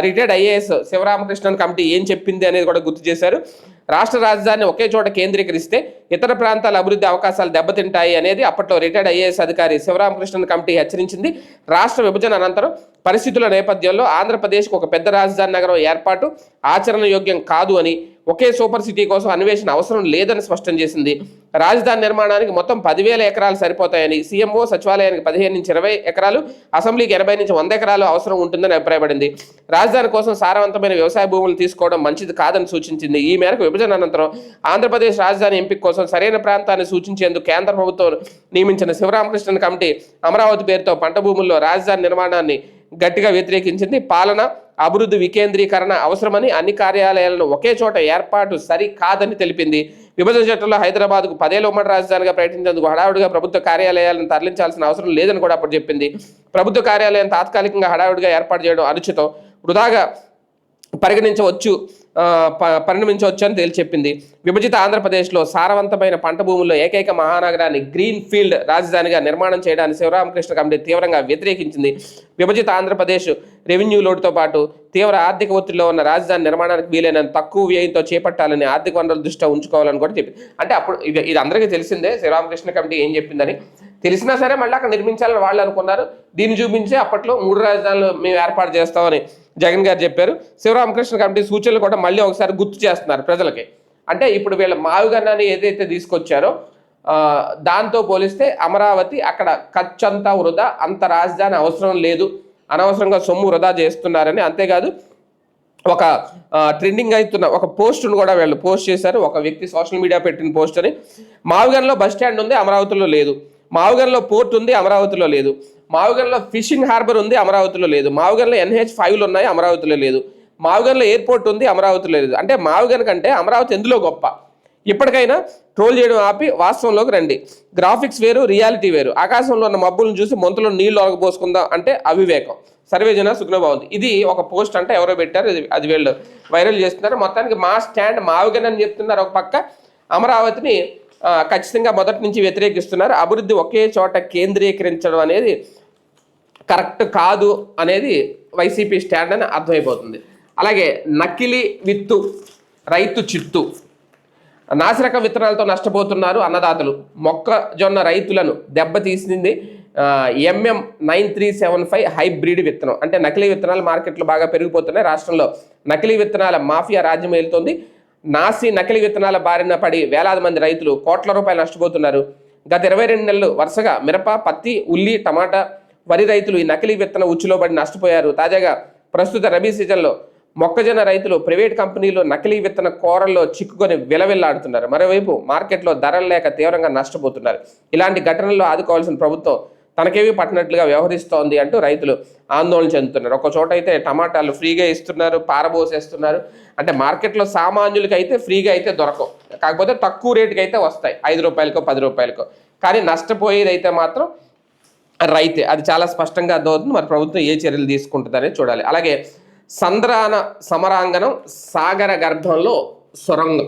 రిటైర్డ్ ఐఏఎస్ శివరామకృష్ణన్ కమిటీ ఏం చెప్పింది అనేది కూడా గుర్తు చేశారు. రాష్ట్ర రాజధాని ఒకే చోట కేంద్రీకరిస్తే ఇతర ప్రాంతాల అభివృద్ధి అవకాశాలు దెబ్బతింటాయి అనేది అప్పట్లో రిటైర్డ్ ఐఏఎస్ అధికారి శివరామకృష్ణన్ కమిటీ హెచ్చరించింది. రాష్ట్ర విభజన అనంతరం పరిస్థితుల నేపథ్యంలో ఆంధ్రప్రదేశ్కు ఒక పెద్ద రాజధాని నగరం ఏర్పాటు ఆచరణ యోగ్యం కాదు అని, ఒకే సూపర్ సిటీ కోసం అన్వేషణ అవసరం లేదని స్పష్టం చేసింది. రాజధాని నిర్మాణానికి మొత్తం 10,000 ఎకరాలు సరిపోతాయని, సీఎంఓ సచివాలయానికి 15 నుంచి 20 ఎకరాలు, అసెంబ్లీకి 80 నుంచి 100 ఎకరాలు అవసరం ఉంటుందని అభిప్రాయపడింది. రాజధాని కోసం సారవంతమైన వ్యవసాయ భూములు తీసుకోవడం మంచిది కాదని సూచించింది. ఈ మేరకు విభజన అనంతరం ఆంధ్రప్రదేశ్ రాజధాని ఎంపిక కోసం సరైన ప్రాంతాన్ని సూచించేందుకు కేంద్ర ప్రభుత్వం నియమించిన శివరామకృష్ణన్ కమిటీ అమరావతి పేరుతో పంట భూముల్లో రాజధాని నిర్మాణాన్ని గట్టిగా వ్యతిరేకించింది. పాలన, అభివృద్ధి వికేంద్రీకరణ అవసరమని, అన్ని కార్యాలయాలను ఒకే చోట ఏర్పాటు సరి కాదని తెలిపింది. విభజన చట్టంలో హైదరాబాద్కు 10 ఏళ్ల ఉమ్మడి రాజధానిగా ప్రకటించేందుకు హడావుడిగా ప్రభుత్వ కార్యాలయాలను తరలించాల్సిన అవసరం లేదని కూడా అప్పుడు చెప్పింది. ప్రభుత్వ కార్యాలయం తాత్కాలికంగా హడావుడిగా ఏర్పాటు చేయడం అనుచితం, వృధాగా పరిణమించవచ్చు అని తేల్చి చెప్పింది. విభజిత ఆంధ్రప్రదేశ్లో సారవంతమైన పంట భూముల్లో ఏకైక మహానగరాన్ని గ్రీన్ ఫీల్డ్ రాజధానిగా నిర్మాణం చేయడానికి శివరామకృష్ణ కమిటీ తీవ్రంగా వ్యతిరేకించింది. విభజిత ఆంధ్రప్రదేశ్ రెవెన్యూ లోటుతో పాటు తీవ్ర ఆర్థిక ఒత్తిడిలో ఉన్న రాజధాని నిర్మాణానికి వీలైనంత తక్కువ వ్యయంతో చేపట్టాలని, ఆర్థిక వనరుల దృష్ట్యా ఉంచుకోవాలని కూడా చెప్పింది. అంటే అప్పుడు ఇది అందరికీ తెలిసిందే శివరామకృష్ణ కమిటీ ఏం చెప్పిందని. తెలిసినా సరే మళ్ళీ అక్కడ నిర్మించాలని వాళ్ళు అనుకున్నారు. దీన్ని చూపించి అప్పట్లో 3 రాజధానులు మేము ఏర్పాటు చేస్తామని జగన్ గారు చెప్పారు. శివరామకృష్ణ కమిటీ సూచనలు కూడా మళ్ళీ ఒకసారి గుర్తు చేస్తున్నారు ప్రజలకి. అంటే ఇప్పుడు వీళ్ళ మావుగన్నాన్ని ఏదైతే తీసుకొచ్చారో దాంతో పోలిస్తే అమరావతి అక్కడ ఖర్చంతా వృధా, అంత రాజధాని అవసరం లేదు, అనవసరంగా సొమ్ము వృధా చేస్తున్నారని. అంతేకాదు ఒక ట్రెండింగ్ అవుతున్న ఒక పోస్టును కూడా వీళ్ళు పోస్ట్ చేశారు. ఒక వ్యక్తి సోషల్ మీడియా పెట్టిన పోస్ట్ అని. మావుగన్లో బస్ స్టాండ్ ఉంది, అమరావతిలో లేదు. మావుగన్లో పోర్ట్ ఉంది, అమరావతిలో లేదు. మావుగన్లో ఫిషింగ్ హార్బర్ ఉంది, అమరావతిలో లేదు. మావుగన్లో NH5లు ఉన్నాయి, అమరావతిలో లేదు. మావుగన్లో ఎయిర్పోర్ట్ ఉంది, అమరావతిలో లేదు. అంటే మావుగన్ కంటే అమరావతి ఎందులో గొప్ప? ఇప్పటికైనా ట్రోల్ చేయడం ఆపి వాస్తవంలోకి రండి. గ్రాఫిక్స్ వేరు, రియాలిటీ వేరు. ఆకాశంలో ఉన్న మబ్బులను చూసి మొంతలో నీళ్లు ఒలగబోసుకుందాం అంటే అవివేకం. సర్వేజన సుగ్న బాగుంది. ఇది ఒక పోస్ట్ అంటే ఎవరో పెట్టారు, అది వీళ్ళు వైరల్ చేస్తున్నారు. మొత్తానికి మా స్టాండ్ మావిగనని చెప్తున్నారు. ఒక పక్క అమరావతిని ఖచ్చితంగా మొదటి నుంచి వ్యతిరేకిస్తున్నారు. అభివృద్ధి ఒకే చోట కేంద్రీకరించడం అనేది కరెక్ట్ కాదు అనేది వైసీపీ స్టాండ్ అని అర్థమైపోతుంది. అలాగే నకిలీ విత్తు రైతు చిత్తు, నాసిరకం విత్తనాలతో నష్టపోతున్నారు అన్నదాతలు. మొక్కజొన్న రైతులను దెబ్బతీసింది MM9375 హైబ్రిడ్ విత్తనం. అంటే నకిలీ విత్తనాలు మార్కెట్లో బాగా పెరిగిపోతున్నాయి. రాష్ట్రంలో నకిలీ విత్తనాల మాఫియా రాజ్యం వెళ్తుంది. నకిలీ విత్తనాల బారిన పడి వేలాది మంది రైతులు కోట్ల రూపాయలు నష్టపోతున్నారు. గత 22 నెలలు వరుసగా మిరప, పత్తి, ఉల్లి, టమాటా, వరి రైతులు ఈ నకిలీ విత్తన ఉచ్చులో పడి నష్టపోయారు. తాజాగా ప్రస్తుత రబీ సీజన్లో మొక్కజొన్న రైతులు ప్రైవేట్ కంపెనీలు నకిలీ విత్తన కోరల్లో చిక్కుకొని విలవిల్లాడుతున్నారు. మరోవైపు మార్కెట్లో ధరలు లేక తీవ్రంగా నష్టపోతున్నారు. ఇలాంటి ఘటనల్లో ఆదుకోవాల్సిన ప్రభుత్వం తనకేమీ పట్టినట్లుగా వ్యవహరిస్తోంది అంటూ రైతులు ఆందోళన చెందుతున్నారు. ఒక చోట అయితే టమాటాలు ఫ్రీగా ఇస్తున్నారు, పారబోసేస్తున్నారు. అంటే మార్కెట్లో సామాన్యులకి అయితే ఫ్రీగా అయితే దొరకవు, కాకపోతే తక్కువ రేటుకి అయితే వస్తాయి, 5 రూపాయలకో 10 రూపాయలకో. కానీ నష్టపోయేది అయితే మాత్రం రైతే. అది చాలా స్పష్టంగా అర్థమవుతుంది. మరి ప్రభుత్వం ఏ చర్యలు తీసుకుంటుందనే చూడాలి. అలాగే సంద్రాన సమరాంగణం, సాగర గర్భంలో సొరంగం.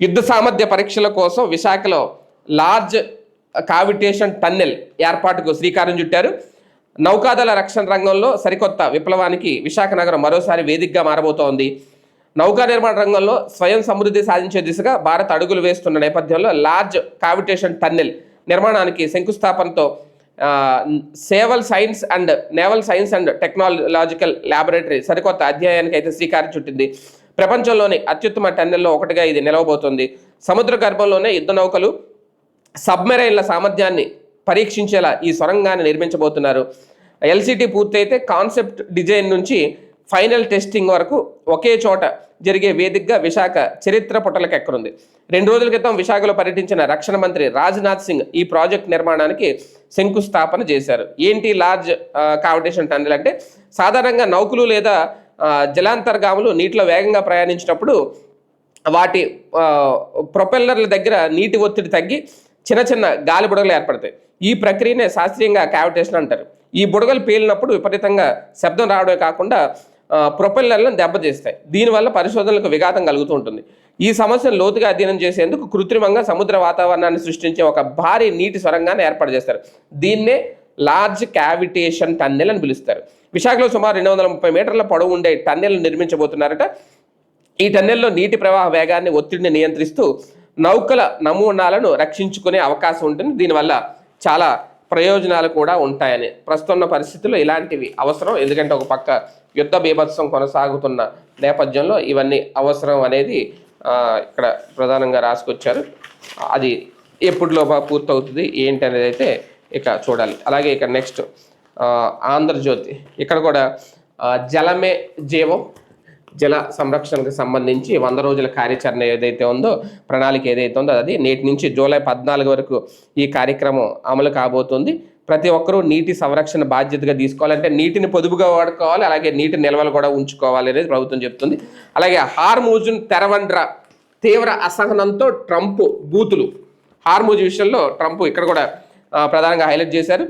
యుద్ధ సామర్థ్య పరీక్షల కోసం విశాఖలో లార్జ్ కావిటేషన్ టన్నెల్ ఏర్పాటుకు శ్రీకారం చుట్టారు. నౌకాదళ రక్షణ రంగంలో సరికొత్త విప్లవానికి విశాఖ నగరం మరోసారి వేదికగా మారబోతోంది. నౌకా నిర్మాణ రంగంలో స్వయం సమృద్ధి సాధించే దిశగా భారత్ అడుగులు వేస్తున్న నేపథ్యంలో లార్జ్ కావిటేషన్ టన్నెల్ నిర్మాణానికి శంకుస్థాపనతో naval science and technological laboratory సరికొత్త అధ్యాయానికి అయితే శ్రీకారం చుట్టింది. ప్రపంచంలోని అత్యుత్తమ టన్నెల్లో ఒకటిగా ఇది నిలవబోతోంది. సముద్ర గర్భంలోనే యుద్ధ నౌకలు, సబ్మెరైన్ల సామర్థ్యాన్ని పరీక్షించేలా ఈ సొరంగాన్ని నిర్మించబోతున్నారు. LCT పూర్తయితే కాన్సెప్ట్ డిజైన్ నుంచి ఫైనల్ టెస్టింగ్ వరకు ఒకే చోట జరిగే వేదికగా విశాఖ చరిత్ర పుటలకెక్కనుంది. 2 రోజుల క్రితం విశాఖలో పర్యటించిన రక్షణ మంత్రి రాజ్నాథ్ సింగ్ ఈ ప్రాజెక్ట్ నిర్మాణానికి శంకుస్థాపన చేశారు. ఏంటి లార్జ్ కావిటేషన్ టన్నెల్ అంటే, సాధారణంగా నౌకలు లేదా జలాంతర్గాములు నీటిలో వేగంగా ప్రయాణించినప్పుడు వాటి ప్రొపెల్లర్ల దగ్గర నీటి ఒత్తిడి తగ్గి చిన్న చిన్న గాలి బుడగలు ఏర్పడతాయి. ఈ ప్రక్రియనే శాస్త్రీయంగా కావిటేషన్ అంటారు. ఈ బుడగలు పేలినప్పుడు విపరీతంగా శబ్దం రావడమే కాకుండా ప్రొపెల్లర్లను దెబ్బతీస్తాయి. దీనివల్ల పరిశోధనలకు విఘాతం కలుగుతూ ఉంటుంది. ఈ సమస్యను లోతుగా అధ్యయనం చేసేందుకు కృత్రిమంగా సముద్ర వాతావరణాన్ని సృష్టించే ఒక భారీ నీటి సొరంగాన్ని ఏర్పాటు చేస్తారు. దీన్నే లార్జ్ కావిటేషన్ టన్నెల్ అని పిలుస్తారు. విశాఖలో సుమారు 230 మీటర్ల పొడవు ఉండే టన్నెల్ నిర్మించబోతున్నారట. ఈ టన్నెల్లో నీటి ప్రవాహ వేగాన్ని, ఒత్తిడిని నియంత్రిస్తూ నౌకల నమూనాలను రక్షించుకునే అవకాశం ఉంటుంది. దీనివల్ల చాలా ప్రయోజనాలు కూడా ఉంటాయని. ప్రస్తుతం ఉన్న పరిస్థితుల్లో ఇలాంటివి అవసరం. ఎందుకంటే ఒక పక్క యుద్ధ బీభత్సం కొనసాగుతున్న నేపథ్యంలో ఇవన్నీ అవసరం అనేది ఇక్కడ ప్రధానంగా రాసుకొచ్చారు. అది ఎప్పుడులోగా పూర్తవుతుంది ఏంటి అనేది అయితే ఇక చూడాలి. అలాగే ఇక నెక్స్ట్ ఆంధ్రజ్యోతి, ఇక్కడ కూడా జలమే జీవం, జల సంరక్షణకు సంబంధించి 100 రోజుల కార్యాచరణ ఏదైతే ఉందో, ప్రణాళిక ఏదైతే ఉందో అది నేటి నుంచి జూలై 14 వరకు ఈ కార్యక్రమం అమలు కాబోతుంది. ప్రతి ఒక్కరూ నీటి సంరక్షణ బాధ్యతగా తీసుకోవాలంటే నీటిని పొదుపుగా వాడుకోవాలి, అలాగే నీటి నిల్వలు కూడా ఉంచుకోవాలి అనేది ప్రభుత్వం చెప్తుంది. అలాగే హార్మూజ్ను తెరవండ్రా, తీవ్ర అసహనంతో ట్రంప్ బూతులు. హార్మూజ్ విషయంలో ట్రంప్ ఇక్కడ కూడా ప్రధానంగా హైలైట్ చేశారు.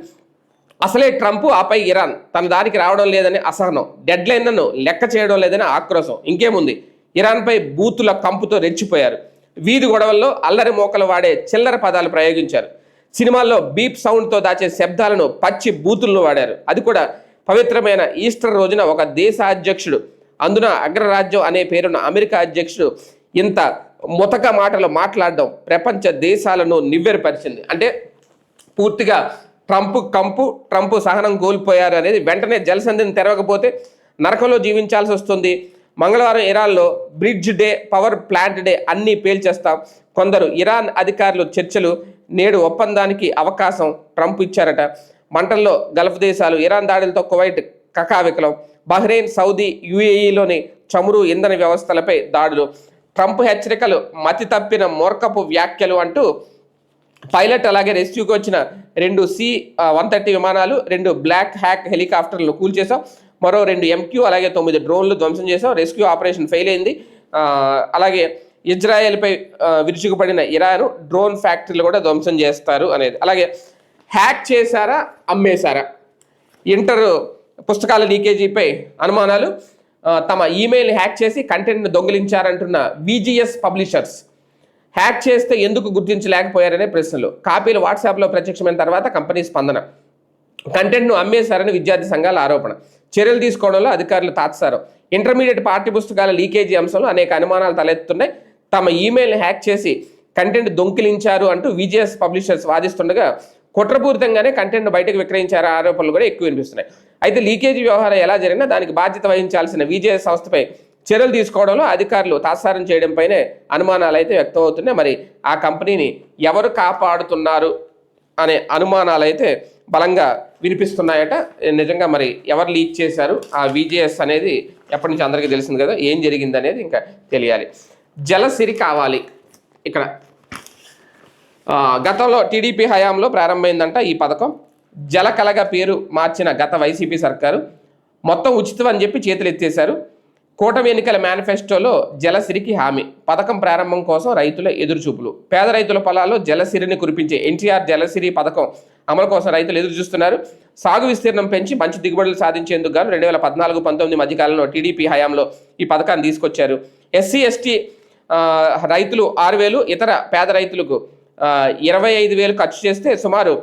అసలే ట్రంప్, ఆపై ఇరాన్ తన దారికి రావడం లేదని అసహనం, డెడ్ లైన్లను లెక్క చేయడం లేదని ఆక్రోశం. ఇంకేముంది, ఇరాన్పై బూతుల కంపుతో రెచ్చిపోయారు. వీధి గొడవల్లో అల్లరి మోకలు వాడే చిల్లర పదాలు ప్రయోగించారు. సినిమాల్లో బీప్ సౌండ్తో దాచే శబ్దాలను పచ్చి బూతులను వాడారు. అది కూడా పవిత్రమైన ఈస్టర్ రోజున ఒక దేశ అధ్యక్షుడు, అందున అగ్రరాజ్యం అనే పేరున్న అమెరికా అధ్యక్షుడు ఇంత ముతక మాటలు మాట్లాడడం ప్రపంచ దేశాలను నివ్వెరపరిచింది. అంటే పూర్తిగా ట్రంప్ సహనం కోల్పోయారు అనేది. వెంటనే జలసంధిని తెరవకపోతే నరకంలో జీవించాల్సి వస్తుంది. మంగళవారం ఇరాన్లో bridge day, power plant day అన్నీ పేల్చేస్తాం. కొందరు ఇరాన్ అధికారులు చర్చలు, నేడు ఒప్పందానికి అవకాశం ట్రంప్ ఇచ్చారట. మంటల్లో గల్ఫ్ దేశాలు, ఇరాన్ దాడులతో కువైట్ కకావికలం, బహ్రెయిన్, సౌదీ, UAEలోని చమురు ఇంధన వ్యవస్థలపై దాడులు, ట్రంప్ హెచ్చరికలు, మతి తప్పిన మూర్ఖపు వ్యాఖ్యలు అంటూ పైలట్ అలాగే రెస్క్యూకి వచ్చిన 2 C-130 విమానాలు, 2 బ్లాక్ హ్యాక్ హెలికాప్టర్లను కూల్చేసాం. మరో 2 MQ అలాగే 9 డ్రోన్లు ధ్వంసం చేసాం. రెస్క్యూ ఆపరేషన్ ఫెయిల్ అయింది. అలాగే ఇజ్రాయెల్పై విరుచుకుపడిన ఇరాన్ డ్రోన్ ఫ్యాక్టరీలు కూడా ధ్వంసం చేస్తారు అనేది. అలాగే హ్యాక్ చేశారా అమ్మేశారా, ఇంటర్ పుస్తకాల లీకేజీపై అనుమానాలు, తమ ఈమెయిల్ హ్యాక్ చేసి కంటెంట్ను దొంగిలించారంటున్న విజిఎస్ పబ్లిషర్స్, హ్యాక్ చేస్తే ఎందుకు గుర్తించలేకపోయారనే ప్రశ్నలు, కాపీలు వాట్సాప్లో ప్రత్యక్షమైన తర్వాత కంపెనీ స్పందన, కంటెంట్ను అమ్మేశారని విద్యార్థి సంఘాల ఆరోపణ, చర్యలు తీసుకోవడంలో అధికారులు తాత్సారం, ఇంటర్మీడియట్ పాఠ్య పుస్తకాల లీకేజీ అంశంలో అనేక అనుమానాలు తలెత్తున్నాయి, తమ ఈమెయిల్ని హ్యాక్ చేసి కంటెంట్ దొంగిలించారు అంటూ విజిఎస్ పబ్లిషర్స్ వాదిస్తుండగా కుట్రపూరితంగానే కంటెంట్ బయటకు విక్రయించారు ఆరోపణలు కూడా ఎక్కువ వినిపిస్తున్నాయి. అయితే లీకేజీ వ్యవహారం ఎలా జరిగినా దానికి బాధ్యత వహించాల్సిన విజిఎస్ సంస్థపై చర్యలు తీసుకోవడంలో అధికారులు తాత్సారం చేయడంపైనే అనుమానాలు అయితే వ్యక్తం అవుతున్నాయి. మరి ఆ కంపెనీని ఎవరు కాపాడుతున్నారు అనే అనుమానాలు అయితే బలంగా వినిపిస్తున్నాయట. నిజంగా మరి ఎవరు లీక్ చేశారు ఆ విజిఎస్ అనేది ఎప్పటి నుంచి అందరికీ తెలిసింది కదా, ఏం జరిగింది అనేది ఇంకా తెలియాలి. జలసిరి కావాలి ఇక్కడ గతంలో టీడీపీ హయాంలో ప్రారంభమైందంట ఈ పథకం. జలకళగా పేరు మార్చిన గత వైసీపీ సర్కారు మొత్తం ఉచితం అని చెప్పి చేతులు ఎత్తేశారు. కూటమి ఎన్నికల మేనిఫెస్టోలో జలసిరికి హామీ, పథకం ప్రారంభం కోసం రైతుల ఎదురుచూపులు, పేద రైతుల పొలాల్లో జలసిరిని కురిపించే ఎన్టీఆర్ జలసిరి పథకం అమలు కోసం రైతులు ఎదురు చూస్తున్నారు. సాగు విస్తీర్ణం పెంచి మంచి దిగుబడులు సాధించేందుకు గాను 2014-19 మధ్యకాలంలో టీడీపీ హయాంలో ఈ పథకాన్ని తీసుకొచ్చారు. ఎస్సీ ఎస్టీ రైతులు 6,000, ఇతర పేద రైతులకు 25,000 ఖర్చు చేస్తే సుమారు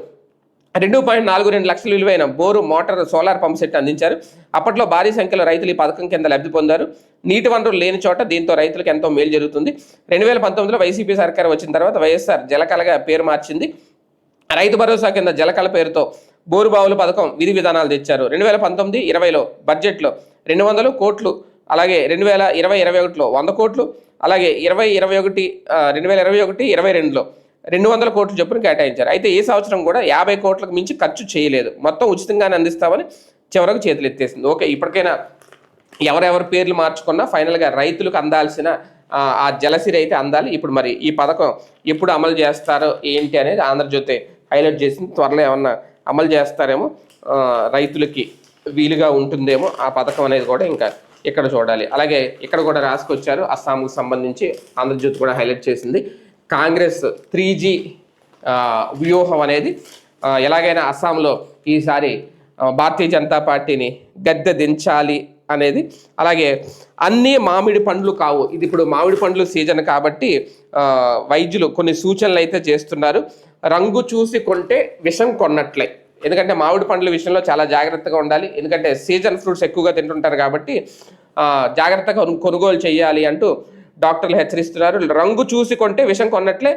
2.42 లక్షల విలువైన bore, motor, solar pump set అందించారు. అప్పట్లో భారీ సంఖ్యలో రైతులు ఈ పథకం కింద లబ్ధి పొందారు. నీటి వనరులు లేని చోట దీంతో రైతులకు ఎంతో మేలు జరుగుతుంది. 2019లో వైసీపీ సర్కారు వచ్చిన తర్వాత వైఎస్ఆర్ జలకళగా పేరు మార్చింది. రైతు భరోసా కింద జలకళ పేరుతో బోరు బావుల పథకం విధి విధానాలు తెచ్చారు. 2019-20లో బడ్జెట్లో 200 కోట్లు, అలాగే 2020-21లో 100 కోట్లు, అలాగే 2021-22లో 200 కోట్లు చొప్పున కేటాయించారు. అయితే ఈ సంవత్సరం కూడా 50 కోట్లకు మించి ఖర్చు చేయలేదు. మొత్తం ఉచితంగానే అందిస్తామని చివరకు చేతులు ఎత్తేసింది. ఓకే, ఇప్పటికైనా ఎవరెవరి పేర్లు మార్చుకున్నా ఫైనల్గా రైతులకు అందాల్సిన ఆ జలసిరి అయితే అందాలి. ఇప్పుడు మరి ఈ పథకం ఎప్పుడు అమలు చేస్తారో ఏంటి అనేది ఆంధ్రజ్యోతి హైలైట్ చేసింది. త్వరలో ఏమన్నా అమలు చేస్తారేమో, రైతులకి వీలుగా ఉంటుందేమో ఆ పథకం అనేది కూడా ఇంకా ఇక్కడ చూడాలి. అలాగే ఇక్కడ కూడా రాసుకొచ్చారు అస్సాంకు సంబంధించి, ఆంధ్రజ్యోతి కూడా హైలైట్ చేసింది. కాంగ్రెస్ 3G వ్యూహం అనేది ఎలాగైనా అస్సాంలో ఈసారి భారతీయ జనతా పార్టీని గద్దె దించాలి అనేది. అలాగే అన్నీ మామిడి పండ్లు కావు, ఇది ఇప్పుడు మామిడి పండ్లు సీజన్ కాబట్టి వైద్యులు కొన్ని సూచనలు అయితే చేస్తున్నారు. రంగు చూసి కొంటే విషం కొన్నట్లే, ఎందుకంటే మామిడి పండ్ల విషయంలో చాలా జాగ్రత్తగా ఉండాలి. ఎందుకంటే సీజన్ ఫ్రూట్స్ ఎక్కువగా తింటుంటారు కాబట్టి జాగ్రత్తగా కొనుగోలు చేయాలి అంటూ డాక్టర్లు హెచ్చరిస్తున్నారు. రంగు చూసి కొంటే విషం కొన్నట్లే,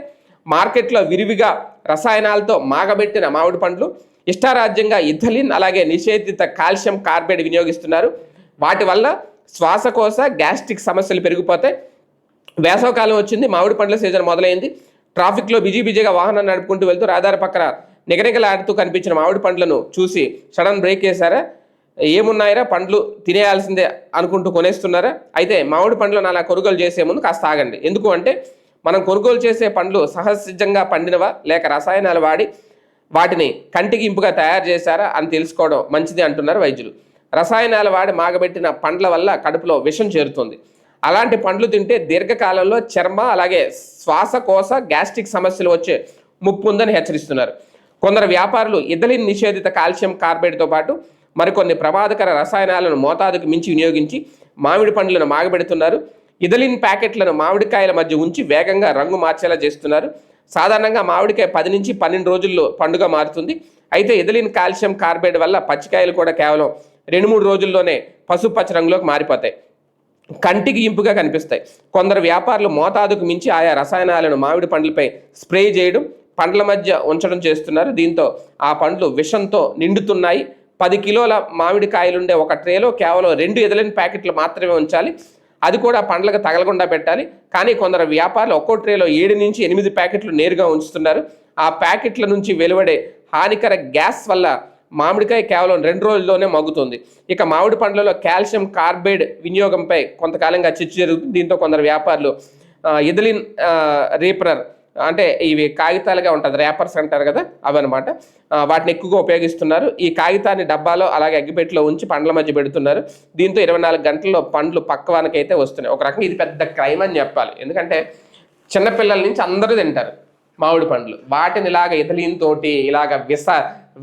మార్కెట్లో విరివిగా రసాయనాలతో మాగబెట్టిన మామిడి పండ్లు, ఇష్టారాజ్యంగా ఇథలిన్ అలాగే నిషేధిత కాల్షియం కార్బైడ్ వినియోగిస్తున్నారు. వాటి వల్ల శ్వాసకోశ గ్యాస్ట్రిక్ సమస్యలు పెరిగిపోతాయి. వేసవకాలం వచ్చింది, మామిడి పండ్ల సీజన్ మొదలైంది. ట్రాఫిక్లో బిజీగా వాహనం నడుపుకుంటూ వెళ్తూ రహదారి పక్కన నిగనిగలాడుతూ కనిపించిన మామిడి పండ్లను చూసి సడన్ బ్రేక్ వేశారా, ఏమున్నాయిరా పండ్లు తినేయాల్సిందే అనుకుంటూ కొనేస్తున్నారా? అయితే మామిడి పండ్లను అలా కొనుగోలు చేసే ముందు కాస్త ఆగండి. ఎందుకు అంటే మనం కొనుగోలు చేసే పండ్లు సహజంగా పండినవా లేక రసాయనాలు వాడి వాటిని కంటికి ఇంపుగా తయారు చేశారా అని తెలుసుకోవడం మంచిది అంటున్నారు వైద్యులు. రసాయనాలు వాడి మాగబెట్టిన పండ్ల వల్ల కడుపులో విషం చేరుతుంది. అలాంటి పండ్లు తింటే దీర్ఘకాలంలో చర్మ అలాగే శ్వాసకోశ గ్యాస్ట్రిక్ సమస్యలు వచ్చే ముప్పు ఉందని హెచ్చరిస్తున్నారు. కొందరు వ్యాపారులు ఇథలిన్ నిషేధిత కాల్షియం కార్బైడ్తో పాటు మరికొన్ని ప్రమాదకర రసాయనాలను మోతాదుకు మించి వినియోగించి మామిడి పండ్లను మాగబెడుతున్నారు. ఇథలిన్ ప్యాకెట్లను మామిడికాయల మధ్య ఉంచి వేగంగా రంగు మార్చేలా చేస్తున్నారు. సాధారణంగా మామిడికాయ 10 నుంచి 12 రోజుల్లో పండుగ మారుతుంది. అయితే ఇథలిన్ కాల్షియం కార్బైడ్ వల్ల పచ్చికాయలు కూడా కేవలం 2-3 రోజుల్లోనే పసుపు పచ్చ రంగులోకి మారిపోతాయి, కంటికి ఇంపుగా కనిపిస్తాయి. కొందరు వ్యాపారులు మోతాదుకు మించి ఆయా రసాయనాలను మామిడి పండ్లపై స్ప్రే చేయడం, పండ్ల మధ్య ఉంచడం చేస్తున్నారు. దీంతో ఆ పండ్లు విషంతో నిండుతున్నాయి. 10 కిలోల మామిడికాయలుండే ఒక ట్రేలో కేవలం 2 ఇథలిన్ ప్యాకెట్లు మాత్రమే ఉంచాలి, అది కూడా పండ్లకు తగలకుండా పెట్టాలి. కానీ కొందరు వ్యాపారులు ఒక్కో ట్రేలో 7 నుంచి 8 ప్యాకెట్లు నేరుగా ఉంచుతున్నారు. ఆ ప్యాకెట్ల నుంచి వెలువడే హానికర గ్యాస్ వల్ల మామిడికాయ కేవలం 2 రోజుల్లోనే మగ్గుతుంది. ఇక మామిడి పండ్లలో కాల్షియం కార్బైడ్ వినియోగంపై కొంతకాలంగా చర్చ జరుగుతుంది. దీంతో కొందరు వ్యాపారులు ఇథలిన్ రీపరర్ అంటే ఇవి కాగితాలుగా ఉంటుంది, ర్యాపర్స్ అంటారు కదా, అవన్నమాట. వాటిని ఎక్కువగా ఉపయోగిస్తున్నారు. ఈ కాగితాన్ని డబ్బాలో అలాగే అగ్గిపెట్టెలో ఉంచి పండ్ల మధ్య పెడుతున్నారు. దీంతో 24 గంటల్లో పండ్లు పక్వానికైతే వస్తున్నాయి. ఒక రకంగా ఇది పెద్ద క్రైమ్ అని చెప్పాలి. ఎందుకంటే చిన్నపిల్లల నుంచి అందరూ తింటారు మామిడి పండ్లు. వాటిని ఇలాగ ఇథలిన్ తోటి ఇలాగ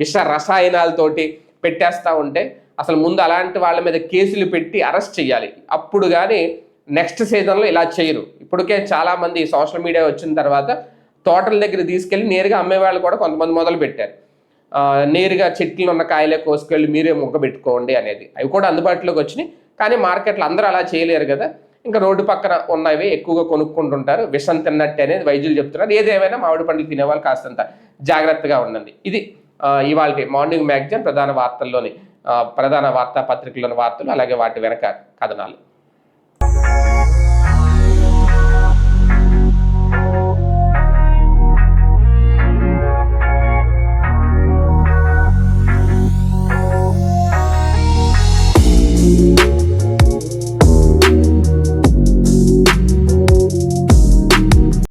విష రసాయనాలతోటి పెట్టేస్తూ ఉంటే అసలు ముందు అలాంటి వాళ్ళ మీద కేసులు పెట్టి అరెస్ట్ చేయాలి. అప్పుడు కానీ నెక్స్ట్ సీజన్లో ఇలా చేయరు. ఇప్పటికే చాలామంది సోషల్ మీడియా వచ్చిన తర్వాత తోటల దగ్గర తీసుకెళ్ళి నేరుగా అమ్మేవాళ్ళు కూడా కొంతమంది మొదలు పెట్టారు. నేరుగా చెట్లు ఉన్న కాయలే కోసుకెళ్ళి మీరే మొక్క పెట్టుకోండి అనేది. అవి కూడా అందుబాటులోకి వచ్చినాయి. కానీ మార్కెట్లో అందరూ అలా చేయలేరు కదా. ఇంకా రోడ్డు పక్కన ఉన్నవి ఎక్కువగా కొనుక్కుంటుంటారు. విషం తిన్నట్టు అనేది వైద్యులు చెప్తున్నారు. ఏదేమైనా మామిడి పండ్లు తినేవాళ్ళు కాస్తంత జాగ్రత్తగా ఉండండి. ఇది ఇవాళ మార్నింగ్ మ్యాగజైన్ ప్రధాన వార్తల్లోని ప్రధాన వార్తాపత్రికలోని వార్తలు, అలాగే వాటి వెనక కథనాలు.